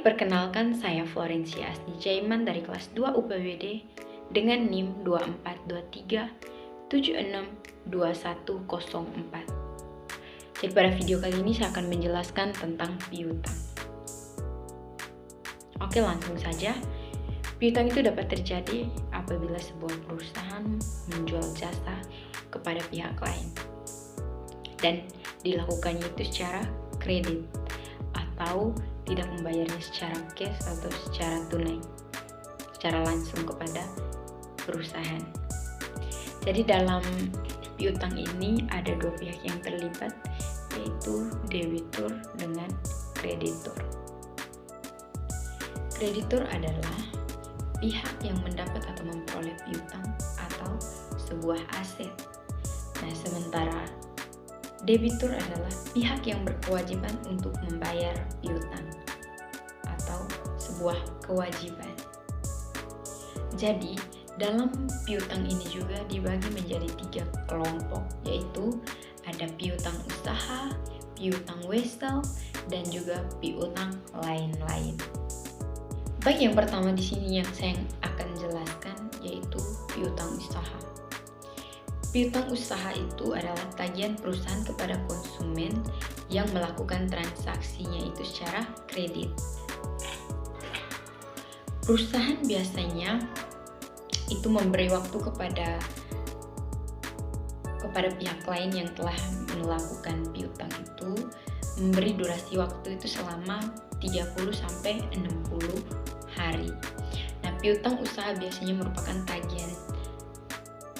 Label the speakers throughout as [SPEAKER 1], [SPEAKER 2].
[SPEAKER 1] perkenalkan saya Florencia Asni Jaiman dari kelas 2 UPWD dengan NIM 2423762104. Jadi pada video kali ini saya akan menjelaskan tentang piutang. Oke, langsung saja. Piutang itu dapat terjadi apabila sebuah perusahaan menjual jasa kepada pihak lain dan dilakukannya itu secara kredit atau tidak membayarnya secara cash atau secara tunai, secara langsung kepada perusahaan. Jadi dalam piutang ini ada dua pihak yang terlibat, yaitu debitur dengan kreditur. Kreditur adalah pihak yang mendapat atau memperoleh piutang atau sebuah aset. Nah, sementara debitur adalah pihak yang berkewajiban untuk membayar piutang atau sebuah kewajiban. Jadi, dalam piutang ini juga dibagi menjadi 3 kelompok, yaitu ada piutang usaha, piutang wesel, dan juga piutang lain-lain. Baik, yang pertama di sini yang saya akan jelaskan yaitu piutang usaha. Piutang usaha itu adalah tagihan perusahaan kepada konsumen yang melakukan transaksinya itu secara kredit. Perusahaan biasanya itu memberi waktu kepada pihak lain yang telah melakukan piutang itu, memberi durasi waktu itu selama 30 sampai 60 hari. Nah, piutang usaha biasanya merupakan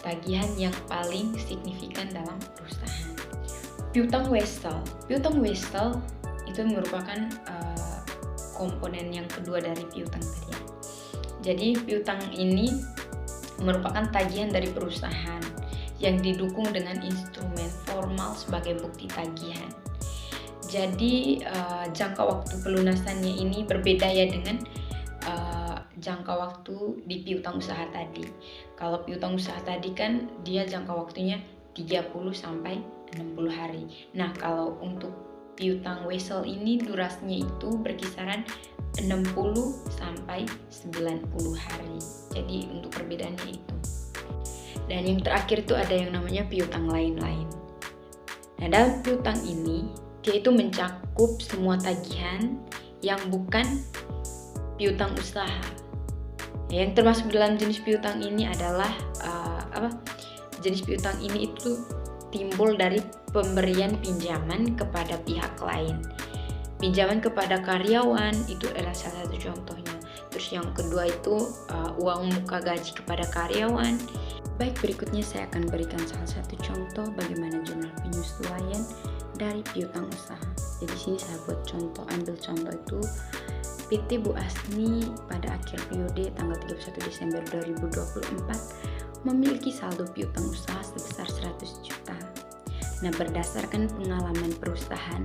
[SPEAKER 1] tagihan yang paling signifikan dalam perusahaan. Piutang wesel itu merupakan komponen yang kedua dari piutang tadi. Jadi piutang ini merupakan tagihan dari perusahaan yang didukung dengan instrumen formal sebagai bukti tagihan. Jadi jangka waktu pelunasannya ini berbeda ya dengan jangka waktu di piutang usaha tadi. Kalau piutang usaha tadi kan dia jangka waktunya 30 sampai 60 hari. Nah, kalau untuk piutang wesel ini durasinya itu berkisaran 60 sampai 90 hari. Jadi untuk perbedaannya itu. Dan yang terakhir itu ada yang namanya piutang lain-lain. Nah, dalam piutang ini dia itu mencakup semua tagihan yang bukan piutang usaha. Yang termasuk dalam jenis piutang ini adalah jenis piutang ini itu timbul dari pemberian pinjaman kepada pihak lain. Pinjaman kepada karyawan itu adalah salah satu contohnya. Terus yang kedua itu uang muka gaji kepada karyawan. Baik, berikutnya saya akan berikan salah satu contoh bagaimana jurnal penyesuaian dari piutang usaha. Jadi sini saya buat contoh, ambil contoh itu PT Bu Asni pada akhir periode tanggal 31 Desember 2024 memiliki saldo piutang usaha sebesar 100 juta. Nah, berdasarkan pengalaman perusahaan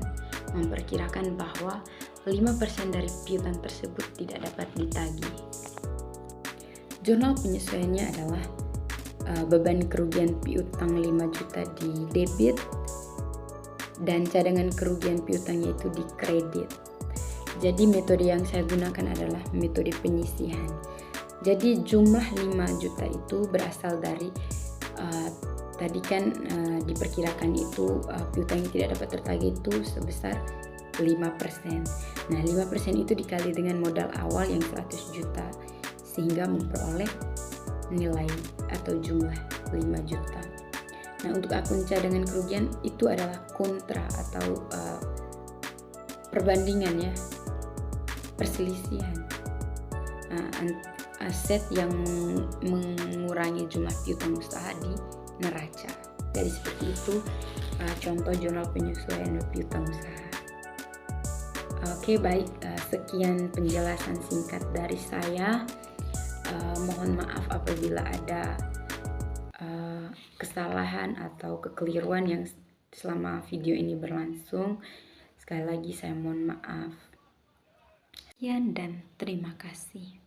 [SPEAKER 1] memperkirakan bahwa 5% dari piutang tersebut tidak dapat ditagih. Jurnal penyesuaiannya adalah beban kerugian piutang 5 juta di debit dan cadangan kerugian piutangnya itu di kredit. Jadi metode yang saya gunakan adalah metode penyisihan. Jadi jumlah 5 juta itu berasal dari tadi kan diperkirakan itu piutang yang tidak dapat tertagih itu sebesar 5%. Nah, 5% itu dikali dengan modal awal yang 100 juta sehingga memperoleh nilai atau jumlah 5 juta. Nah, untuk akun cadangan kerugian itu adalah kontra atau perbandingan ya, perselisihan aset yang mengurangi jumlah piutang usaha di neraca. Jadi seperti itu contoh jurnal penyesuaian piutang usaha. Oke, baik, sekian penjelasan singkat dari saya. Mohon maaf apabila ada kesalahan atau kekeliruan yang selama video ini berlangsung. Sekali lagi saya mohon maaf. Sekian dan terima kasih.